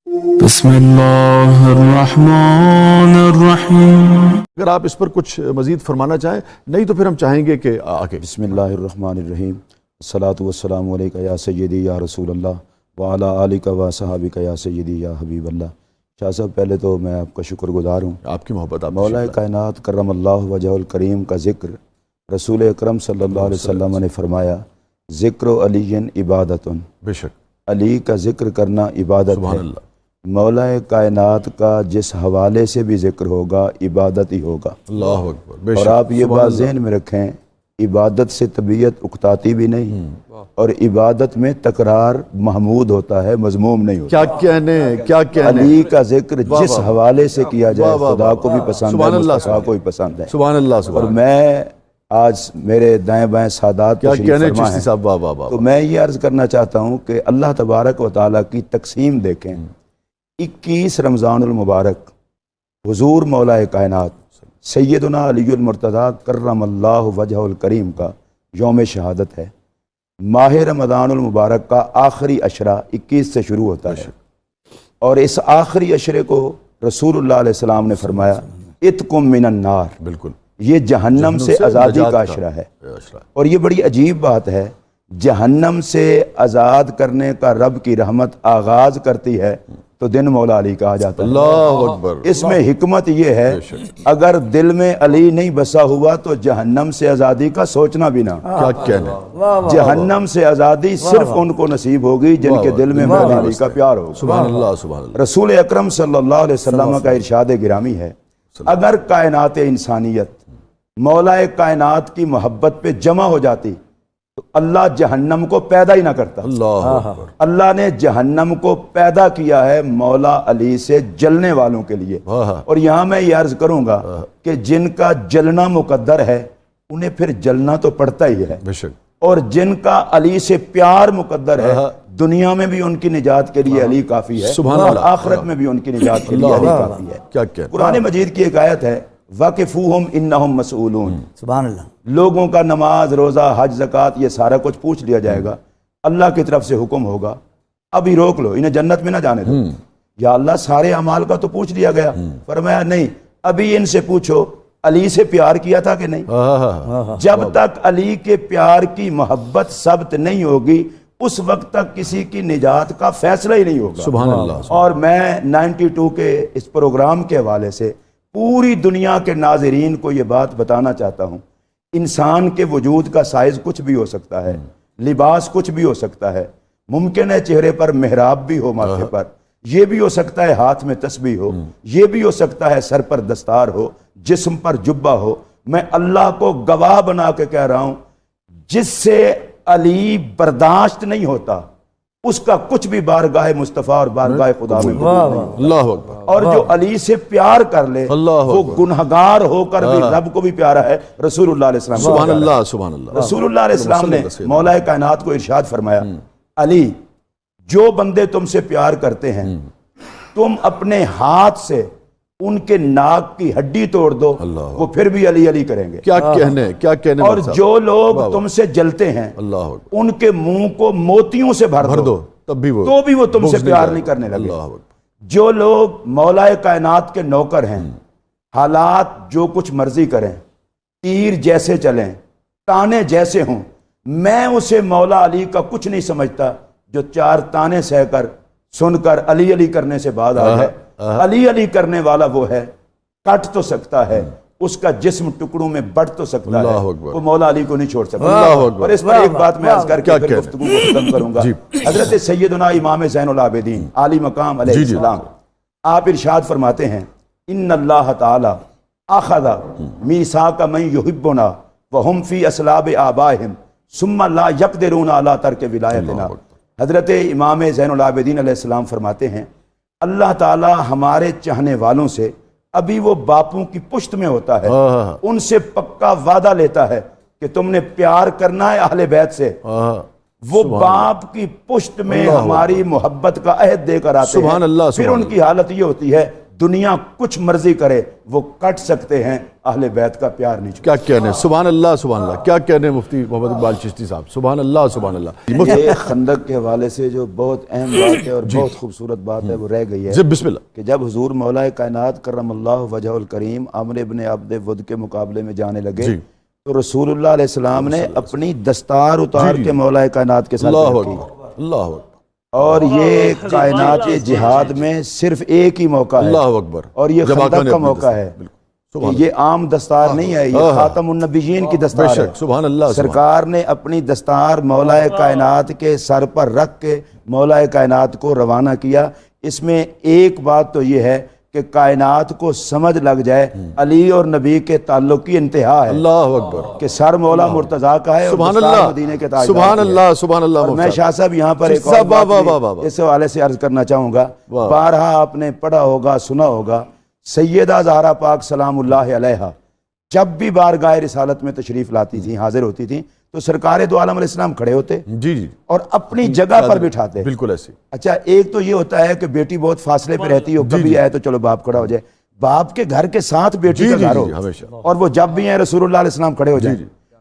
بسم اللہ الرحمن الرحیم۔ اگر آپ اس پر کچھ مزید فرمانا چاہیں، نہیں تو پھر ہم چاہیں گے کہ آگے۔ بسم اللہ الرحمن الرحیم۔ الصلاۃ والسلام علیکہ یا سیدی یا رسول اللہ وعلی آلک و صحابک یا سیدی یا حبیب اللہ۔ شاہ صاحب، پہلے تو میں آپ کا شکر گزار ہوں۔ آپ کی محبت، آپ مولا کائنات کرم اللہ وجہ الکریم کا ذکر رسول اکرم صلی اللہ علیہ وسلم نے فرمایا، ذکر علی عبادت، بے شک علی کا ذکر کرنا عبادت سبحان ہے۔ اللہ۔ مولا کائنات کا جس حوالے سے بھی ذکر ہوگا عبادت ہی ہوگا۔ اللہ اکبر، بے شک۔ اور آپ یہ بات ذہن میں رکھیں، عبادت سے طبیعت اکتاتی بھی نہیں، اور عبادت میں تکرار محمود ہوتا ہے، مذموم نہیں ہوتا۔ کیا کہنے علی کا ذکر جس حوالے سے کیا جائے خدا کو بھی پسند ہے، مصطفیٰ کو بھی پسند ہے۔ سبحان اللہ۔ اور میں آج میرے دائیں بائیں سادات تشریف فرما ہیں، صاحب، واہ واہ واہ۔ تو میں یہ عرض کرنا چاہتا ہوں کہ اللہ تبارک و تعالیٰ کی تقسیم دیکھیں۔ 21 رمضان المبارک حضور مولا کائنات سیدنا علی المرتضیٰ کرم اللہ وجہ الکریم کا یوم شہادت ہے۔ ماہ رمضان المبارک کا آخری عشرہ 21 سے شروع ہوتا ہے، اور اس آخری عشرے کو رسول اللہ علیہ السلام نے فرمایا اتقم من النار، بالکل یہ جہنم سے آزادی کا عشرہ ہے۔ اور یہ بڑی عجیب بات ہے، جہنم سے آزاد کرنے کا رب کی رحمت آغاز کرتی ہے تو دن مولا علی کہا جاتا ہے۔ اللہ اکبر۔ اس میں حکمت یہ ہے، اگر دل میں علی نہیں بسا ہوا تو جہنم سے آزادی کا سوچنا بھی نہ۔ کیا کہنا۔ جہنم سے آزادی صرف ان کو نصیب ہوگی جن کے دل میں مولا علی کا پیار ہوگا۔ سبحان اللہ، سبحان اللہ۔ رسول اکرم صلی اللہ علیہ وسلم کا ارشاد گرامی ہے، اگر کائنات انسانیت مولا کائنات کی محبت پہ جمع ہو جاتی تو اللہ جہنم کو پیدا ہی نہ کرتا۔ اللہ اکبر۔ اللہ نے جہنم کو پیدا کیا ہے مولا علی سے جلنے والوں کے لیے۔ اور یہاں میں یہ عرض کروں گا کہ جن کا جلنا مقدر ہے انہیں پھر جلنا تو پڑتا ہی ہے، بے شک۔ اور جن کا علی سے پیار مقدر ہے دنیا میں بھی ان کی نجات کے لیے علی کافی ہے، سبحان اور اللہ۔ آخرت میں بھی ان کی نجات کے لیے علی کافی ہے۔ کیا کہنا۔ قرآن مجید کی ایک آیت ہے، وَقِفُوهُمْ إِنَّهُمْ مسئولون۔ سبحان اللہ۔ لوگوں کا نماز، روزہ، حج، زکوٰۃ یہ سارا کچھ پوچھ لیا جائے گا، اللہ کی طرف سے حکم ہوگا ابھی روک لو، انہیں جنت میں نہ جانے دو۔ یا اللہ سارے اعمال کا تو پوچھ لیا گیا، فرمایا نہیں، ابھی ان سے پوچھو علی سے پیار کیا تھا کہ نہیں۔ جب تک علی کے پیار کی محبت ثبت نہیں ہوگی اس وقت تک کسی کی نجات کا فیصلہ ہی نہیں ہوگا۔ سبحان اللہ۔ اور میں 92 کے اس پروگرام کے حوالے سے پوری دنیا کے ناظرین کو یہ بات بتانا چاہتا ہوں، انسان کے وجود کا سائز کچھ بھی ہو سکتا ہے، لباس کچھ بھی ہو سکتا ہے، ممکن ہے چہرے پر محراب بھی ہو، ماتھے پر یہ بھی ہو سکتا ہے، ہاتھ میں تسبیح ہو، یہ بھی ہو سکتا ہے سر پر دستار ہو، جسم پر جبہ ہو۔ میں اللہ کو گواہ بنا کے کہہ رہا ہوں، جس سے علی برداشت نہیں ہوتا اس کا کچھ بھی بارگاہ مصطفیٰ اور بارگاہ خدا میں قبول نہیں ہوتا۔ اللہ اکبر۔ اور جو علی سے پیار کر لے وہ گنہگار ہو کر بھی رب کو بھی پیارا ہے، رسول اللہ علیہ السلام۔ سبحان اللہ، سبحان اللہ۔ رسول اللہ علیہ السلام نے مولا کائنات کو ارشاد فرمایا، علی جو بندے تم سے پیار کرتے ہیں تم اپنے ہاتھ سے ان کے ناک کی ہڈی توڑ دو، وہ پھر بھی علی علی کریں گے۔ کیا کہنے۔ اور جو لوگ تم سے جلتے ہیں ان کے منہ کو موتیوں سے بھر دو تب بھی وہ تم سے پیار نہیں کرنے لگے۔ جو لوگ مولا کائنات کے نوکر ہیں، حالات جو کچھ مرضی کریں، تیر جیسے چلیں، تانے جیسے ہوں، میں اسے مولا علی کا کچھ نہیں سمجھتا جو 4 تانے سہ کر سن کر علی علی کرنے سے بعد آ جائے۔ علی علی کرنے والا وہ ہے، کٹ تو سکتا ہے، اس کا جسم ٹکڑوں میں بٹ تو سکتا ہے، وہ مولا علی کو نہیں چھوڑ سکتا۔ اور اس پر ایک بات میں عرض کر کے پھر گفتگو کو ختم کروں گا۔ حضرت سیدنا امام زین العابدین عالی مقام علیہ السلام آپ ارشاد فرماتے ہیں، ان اللہ تعالی اخذ میثاق من یحبنا وهم فی اصلاب آبائہم ثم لا یقدرون علی ترک ولایتنا۔ حضرت امام زین العابدین علیہ السلام فرماتے ہیں، اللہ تعالی ہمارے چاہنے والوں سے ابھی وہ باپوں کی پشت میں ہوتا ہے، ان سے پکا وعدہ لیتا ہے کہ تم نے پیار کرنا ہے اہل بیت سے، وہ باپ کی پشت میں ہماری محبت کا عہد دے کر آتے ہیں، پھر ان کی حالت یہ ہوتی ہے دنیا کچھ مرضی کرے وہ کٹ سکتے ہیں، اہل بیت کا پیار نہیں چھوڑ۔ کیا کہنے، سبحان اللہ سبحان اللہ، کیا کہنے مفتی محمد اقبال چشتی صاحب، سبحان اللہ سبحان اللہ۔ یہ خندق کے حوالے سے جو بہت اہم بات ہے اور بہت خوبصورت بات ہے وہ رہ گئی ہے بسم اللہ، کہ جب حضور مولا کائنات کرم اللہ وجہ الکریم عمرو ابن عبد ود کے مقابلے میں جانے لگے تو رسول اللہ علیہ السلام نے اپنی دستار اتار کے مولا کائنات کے ساتھ اللہ کی، اکبر اللہ اکبر، اور یہ کائنات جہاد میں صرف ایک ہی موقع ہے اللہ اکبر، اور یہ جب آقا خندق نے کا اپنی موقع ہے سبحان کہ یہ عام دستار نہیں ہے، یہ خاتم النبیین کی دستار بے ہے۔ شک، سبحان اللہ، سرکار نے اپنی دستار مولا کائنات کے سر پر رکھ کے مولا کائنات کو روانہ کیا۔ اس میں ایک بات تو یہ ہے کہ کائنات کو سمجھ لگ جائے علی اور نبی کے تعلق کی انتہا ہے، اللہ اکبر، کہ سر مولا مرتضیٰ کا ہے اور سبحان دستار اللہ، مدینے کے تاجدار سبحان کی ہے۔ اللہ سبحان اللہ۔ اور میں شاہ صاحب یہاں پر ایک اور بات اس حوالے سے عرض کرنا چاہوں گا، بارہا آپ نے پڑھا ہوگا سنا ہوگا، سیدہ زہرا پاک سلام اللہ علیہا جب بھی بارگاہ رسالت میں تشریف لاتی تھیں، حاضر ہوتی تھیں، تو سرکار دو عالم علیہ السلام کھڑے ہوتے جی جی، اور اپنی جگہ پر بٹھاتے۔ بالکل ایسی، اچھا ایک تو یہ ہوتا ہے کہ بیٹی بہت فاصلے پہ رہتی ہو، کبھی آئے تو چلو باپ کھڑا ہو جائے، باپ کے گھر کے ساتھ بیٹی کا گھر ہو ہمیشہ، اور وہ جب بھی ہیں رسول اللہ علیہ السلام کھڑے ہو جائیں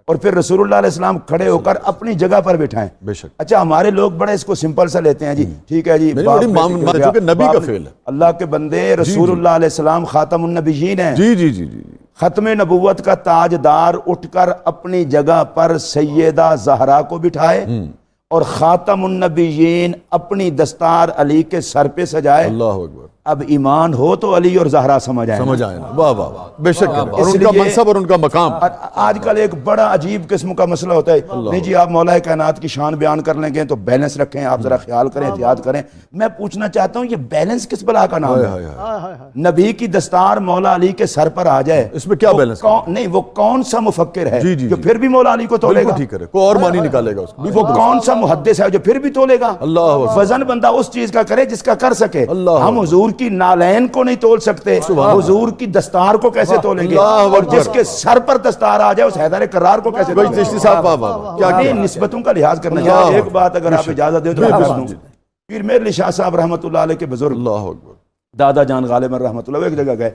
اور پھر رسول اللہ علیہ السلام کھڑے ہو کر اپنی جگہ پر بٹھائیں۔ بے شک، اچھا ہمارے لوگ بڑے اس کو سمپل سا لیتے ہیں، جی ٹھیک ہے جی، چونکہ نبی کا فعل ہے، اللہ کے بندے رسول اللہ علیہ السلام خاتم النبیین ہیں، جی جی جی جی، ختم نبوت کا تاجدار اٹھ کر اپنی جگہ پر سیدہ زہرا کو بٹھائے اور خاتم النبیین اپنی دستار علی کے سر پہ سجائے۔ اللہ اکبر، اب ایمان ہو تو علی اور زہرا سمجھ آئے، سمجھ آئے نا، واہ واہ واہ، بے شک، اور اس ان کا لیے منصب اور ان کا مقام۔ آج کل ایک بڑا عجیب قسم کا مسئلہ ہوتا ہے، نہیں جی آپ مولا کائنات کی شان بیان کر لیں گے تو بیلنس رکھیں، آپ ذرا خیال کریں، احتیاط کریں۔ میں پوچھنا چاہتا ہوں یہ بیلنس کس بلا کا نام ہے؟ نبی کی دستار مولا علی کے سر پر آ جائے، اس میں کیا بیلنس؟ نہیں وہ کون سا مفکر ہے جی جی جو پھر بھی مولا علی کو تولے گا؟ ٹھیک ہے، کوئی اور معنی نکالے گا اس کو، وہ کون سا محدث ہے جو پھر بھی تولے گا؟ اللہ، وزن بندہ اس چیز کا کرے جس کا کر سکے۔ اللہ، ہم حضور کی نالین کو نہیں تول سکتے، حضور کی دستار کو کیسے تولیں گے؟ اور جس کے سر پر دستار آ جائے اس حیدر کرار کو کیسے تولیں گے؟ چشتی صاحب واہ واہ، کیا کہ نسبتوں کا لحاظ کرنا چاہیے۔ ایک بات اگر آپ اجازت دیں تو میں کر دوں، پھر میرے شاہ صاحب رحمۃ اللہ علیہ کے بزرگ اللہ اکبر، دادا جان غالب رحمۃ اللہ ایک جگہ گئے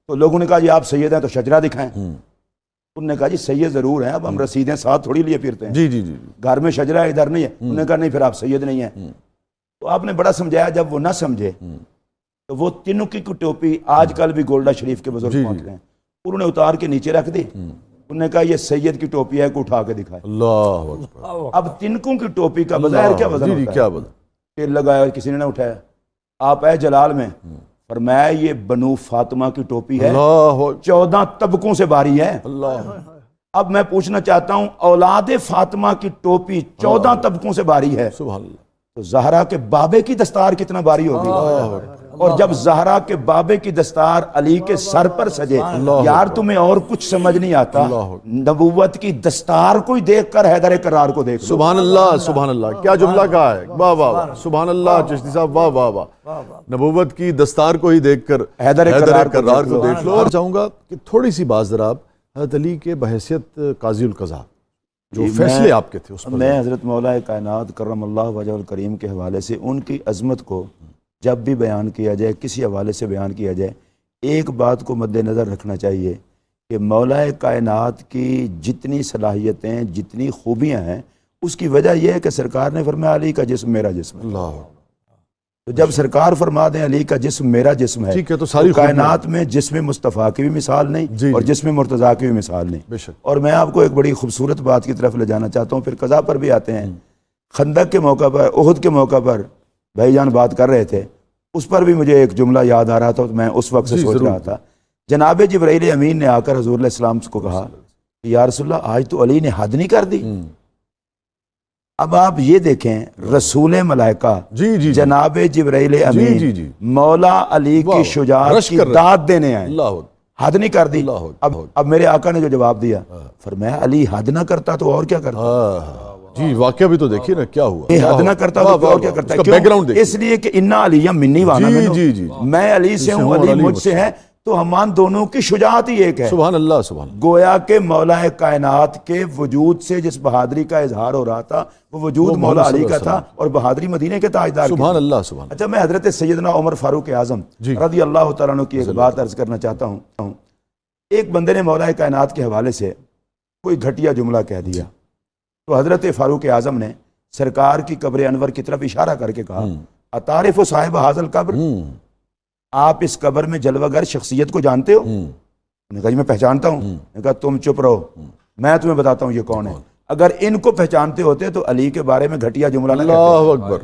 تو لوگوں نے کہا جی آپ سید ہیں تو شجرہ دکھائیں۔ انہوں نے کہا جی سید ضرور ہیں، اب ہم رسیدیں ساتھ تھوڑی لیے پھرتے ہیں، جی جی جی، گھر میں شجرہ ہے ادھر نہیں ہے۔ انہوں نے کہا نہیں پھر آپ سید نہیں ہیں۔ تو آپ نے بڑا سمجھایا، جب وہ نہ سمجھے تو وہ تنکی کی ٹوپی آج کل بھی گولڈا شریف کے بزرگ پہنچ رہے ہیں، انہوں نے اتار کے نیچے رکھ دی۔ انہوں نے کہا یہ سید کی ٹوپی ہے، کو اٹھا کے دکھائے۔ اللہ اکبر، اب تنکوں کی ٹوپی کا بظاہر کیا وزن ہوتا ہے؟ کیا بول، تیل لگایا اور کسی نے نہ اٹھایا۔ آپ اے جلال میں فرمایا یہ بنو فاطمہ کی ٹوپی ہے، 14 طبقوں سے باری ہے۔ اللہ، اب میں پوچھنا چاہتا ہوں اولاد فاطمہ کی ٹوپی 14 طبقوں سے باری ہے سبحان اللہ، تو زہرا کے بابے کی دستار کتنا باری ہوگی؟ اور جب زہرا کے بابے کی دستار علی کے سر پر سجے، یار تمہیں اور کچھ سمجھ نہیں آتا، نبوت کی دستار کو ہی دیکھ کر حیدر کرار کو دیکھ لو۔ سبحان اللہ سبحان اللہ، کیا جملہ کہا ہے، واہ واہ واہ، سبحان اللہ چشتی صاحب، واہ واہ واہ، نبوت کی دستار کو ہی دیکھ کر حیدر کرار کو دیکھ لو۔ اور چاہوں گا کہ تھوڑی سی بات ذرا حضرت علی کے بحیثیت قاضی القضاء جو فیصلے آپ کے تھے اس پر میں حضرت مولا کائنات کرم اللہ وجہ الکریم کے حوالے سے ان کی عظمت کو جب بھی بیان کیا جائے، کسی حوالے سے بیان کیا جائے، ایک بات کو مد نظر رکھنا چاہیے کہ مولا کائنات کی جتنی صلاحیتیں، جتنی خوبیاں ہیں، اس کی وجہ یہ ہے کہ سرکار نے فرمایا علی کا جسم میرا جسم ہے۔ اللہ، تو جب سرکار فرما دیں علی کا جسم میرا جسم ہے، ٹھیک ہے، تو ساری کائنات میں جسم مصطفیٰ کی بھی مثال نہیں اور جسم مرتضیٰ کی بھی مثال نہیں۔ بے شک، اور میں آپ کو ایک بڑی خوبصورت بات کی طرف لے جانا چاہتا ہوں، پھر قضا پر بھی آتے ہیں۔ خندق کے موقع پر، احد کے موقع پر بھائی جان بات کر رہے تھے، اس پر بھی مجھے ایک جملہ یاد آ رہا تھا، میں اس وقت سے سوچ رہا تھا۔ جناب جبرائیل امین نے آ کر حضور علیہ السلام کو کہا کہ یا رسول اللہ آج تو علی نے حد نہیں کر دی۔ اب آپ یہ دیکھیں، رسول ملائکہ جناب جبرائیل امین مولا علی کی شجاعت کی داد دینے آئے، حد نہیں کر دی۔ اب میرے آقا نے جو جواب دیا، فرمایا علی حد نہ کرتا تو اور کیا کرتا؟ جی واقعہ بھی تو دیکھیے نا کیا ہوا، حد نہ کرتا تو اور کیا کرتا ہے؟ اس لیے کہ انا علی منی وانا منہ، میں علی سے ہوں، علی مجھ سے ہے، تو ہمان دونوں کی شجاعت ہی ایک ہے. سبحان اللہ سبحان اللہ. گویا کہ مولا کائنات کے وجود سے جس بہادری کا اظہار ہو رہا تھا وہ وجود مولا علی کا تھا اور بہادری مدینے کے تاجدار کی. سبحان اللہ سبحان اللہ. اچھا میں حضرت سیدنا عمر فاروق اعظم رضی اللہ تعالیٰ عنہ کی ایک بات عرض کرنا چاہتا ہوں. ایک بندے نے مولا کائنات کے حوالے سے کوئی گھٹیا جملہ کہہ دیا تو حضرت فاروق اعظم نے سرکار کی قبر انور کی طرف اشارہ کر کے کہا اتعرف صاحب حاضل قبر، آپ اس قبر میں جلوہ گر شخصیت کو جانتے ہو؟ انہوں نے کہا جی میں پہچانتا ہوں. نے کہا تم چپ رہو، میں تمہیں بتاتا ہوں یہ کون ہے. اگر ان کو پہچانتے ہوتے تو علی کے بارے میں گھٹیا جملہ نہ کہتے. اللہ اکبر.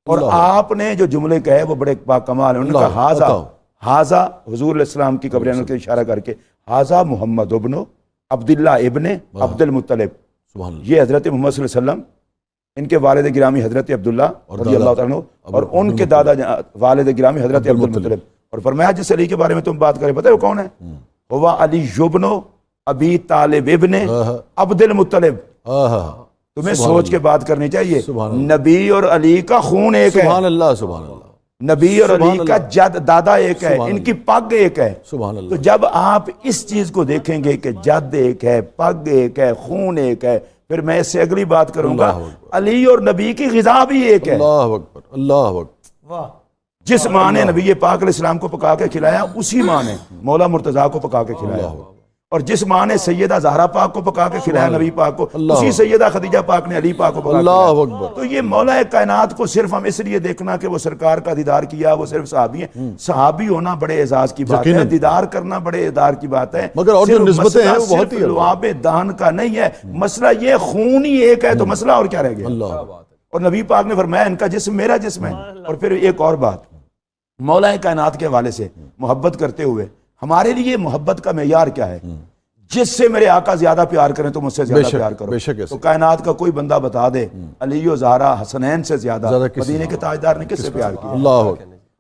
اور آپ نے جو جملے کہے وہ بڑے باکمال ہیں. انہوں نے کہا حاضہ حضور علیہ السلام کی قبر انور کے اشارہ کر کے حاضہ محمد ابن عبداللہ ابن عبد المطلب. یہ حضرت محمد صلی اللہ علیہ وسلم، ان کے والد گرامی حضرت عبداللہ رضی اللہ تعالیٰ عنہ اور ان کے دادا والد گرامی حضرت عبد المطلب. اور فرمایا جس علی کے بارے میں تم بات کرے پتہ ہے وہ کون ہے؟ ہوا علی ابن ابی طالب ابن عبد المطلب. تمہیں سوچ کے بات کرنی چاہیے. نبی اور علی کا خون ایک ہے. سبحان اللہ سبحان اللہ. نبی اور علی کا جد دادا ایک ہے، ان کی پگ ایک ہے. سبحان اللہ. تو جب آپ اس چیز کو دیکھیں گے کہ جد ایک ہے، پگ ایک ہے، خون ایک ہے، پھر میں اس سے اگلی بات کروں گا علی اور نبی کی غذا بھی ایک ہے. اللہ اکبر اللہ اکبر. جس ماں نے نبی پاک علیہ السلام کو پکا کے کھلایا اسی ماں نے مولا مرتضیٰ کو پکا کے کھلایا. اور جس ماں نے سیدہ زہرا پاک کو پکا کے کھلایا نبی پاک کو، اسی سیدہ خدیجہ پاک نے علی پاک کو پکا کے کھلایا. تو یہ مولا کائنات کو صرف ہم اس لیے دیکھنا کہ وہ سرکار کا دیدار کیا وہ صرف صحابی ہیں. صحابی ہونا بڑے اعزاز کی بات ہے، دیدار کرنا بڑے اعزاز کی بات ہے، مگر اور جو نسبتیں ہیں وہ بہت ہی لعاب دہن کا نہیں ہے. مسئلہ یہ خون ہی ایک ہے تو مسئلہ اور کیا رہ گیا. اور نبی پاک نے فرمایا ان کا جسم میرا جسم ہے. اور پھر ایک اور بات مولا کائنات کے حوالے سے محبت کرتے ہوئے ہمارے لیے محبت کا معیار کیا ہے؟ جس سے میرے آقا زیادہ پیار کریں تو مجھ سے زیادہ پیار کرو. تو کائنات کا کوئی بندہ بتا دے علی و زہرا حسنین سے زیادہ مدینے کے تاجدار نے کس سے پیار کیا؟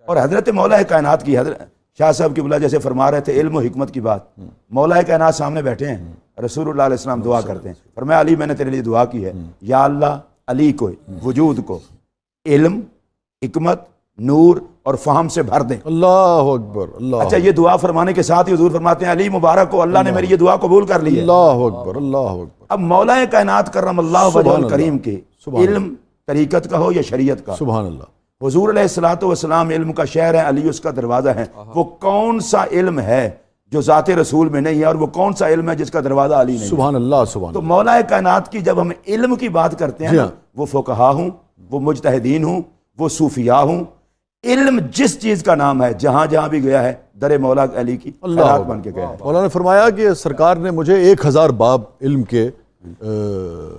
اور حضرت مولا کائنات کی حضرت شاہ صاحب کی بلا جیسے فرما رہے تھے علم و حکمت کی بات. مولا کائنات سامنے بیٹھے ہیں، رسول اللہ علیہ السلام دعا کرتے ہیں، فرمایا علی میں نے تیرے لیے دعا کی ہے یا اللہ علی کو وجود کو علم حکمت نور اور فہم سے بھر دیں. اللہ اکبر اللہ. اچھا یہ دعا فرمانے کے ساتھ ہی حضور فرماتے ہیں علی مبارک کو اللہ نے میری یہ دعا قبول کر لی ہے. اللہ اکبر اللہ اکبر. اب مولا کائنات کرم اللہ وجہ الکریم کے علم طریقت کا ہو یا شریعت کا، سبحان اللہ، حضور علیہ الصلوۃ والسلام علم کا شہر ہے، علی اس کا دروازہ ہے. وہ کون سا علم ہے جو ذات رسول میں نہیں ہے اور وہ کون سا علم ہے جس کا دروازہ علی نہیں؟ سبحان اللہ سبحان. تو مولا کائنات کی جب ہم علم کی بات کرتے ہیں وہ فقہا ہوں، وہ مجتہدین ہوں، وہ صوفیاء ہوں، علم جس چیز کا نام ہے جہاں جہاں بھی گیا ہے در مولا علی کی خیرات بن کے گیا ہے. مولانا نے فرمایا کہ سرکار نے مجھے 1000 باب علم کے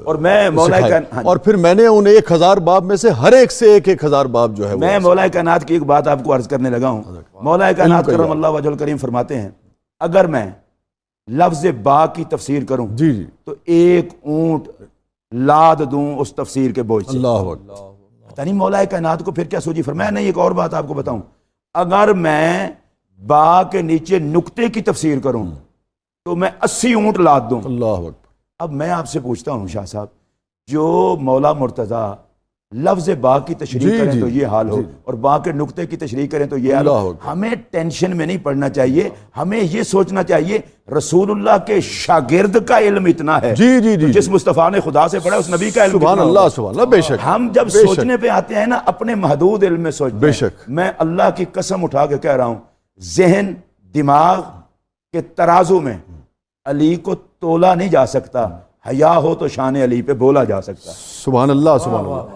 اور میں مولا اور پھر میں نے ان 1000 باب میں سے ہر ایک سے 1000 باب جو ہے میں مولا کائنات کی ایک بات آپ کو عرض کرنے لگا ہوں. مولا کائنات کرم اللہ وجہ الکریم فرماتے ہیں اگر میں لفظ با کی تفسیر کروں جی جی تو ایک اونٹ لاد دوں اس تفسیر کے بوجھ سے. اللہ اکبر. یعنی مولا کائنات کو پھر کیا سوچی. فرمایا نہیں ایک اور بات آپ کو بتاؤں، اگر میں با کے نیچے نقطے کی تفسیر کروں تو میں 80 اونٹ لاد دوں. اللہ اکبر. اب میں آپ سے پوچھتا ہوں شاہ صاحب، جو مولا مرتضیٰ لفظ با کی تشریح کریں تو یہ حال ہو اور با کے نقطے کی تشریح کریں تو یہ حال ہو، ہمیں ٹینشن میں نہیں پڑنا چاہیے. ہمیں یہ سوچنا چاہیے رسول اللہ کے شاگرد کا علم اتنا ہے جی جی جی جس مصطفیٰ نے خدا سے پڑھا اس نبی کا علم سبحان اللہ سبحان اللہ. بے شک ہم جب سوچنے پہ آتے ہیں نا اپنے محدود علم میں سوچتے ہیں. بے شک میں اللہ کی قسم اٹھا کے کہہ رہا ہوں ذہن دماغ کے ترازو میں علی کو تولا نہیں جا سکتا، حیا ہو تو شان علی پہ بولا جا سکتا. سبحان اللہ سبحان اللہ.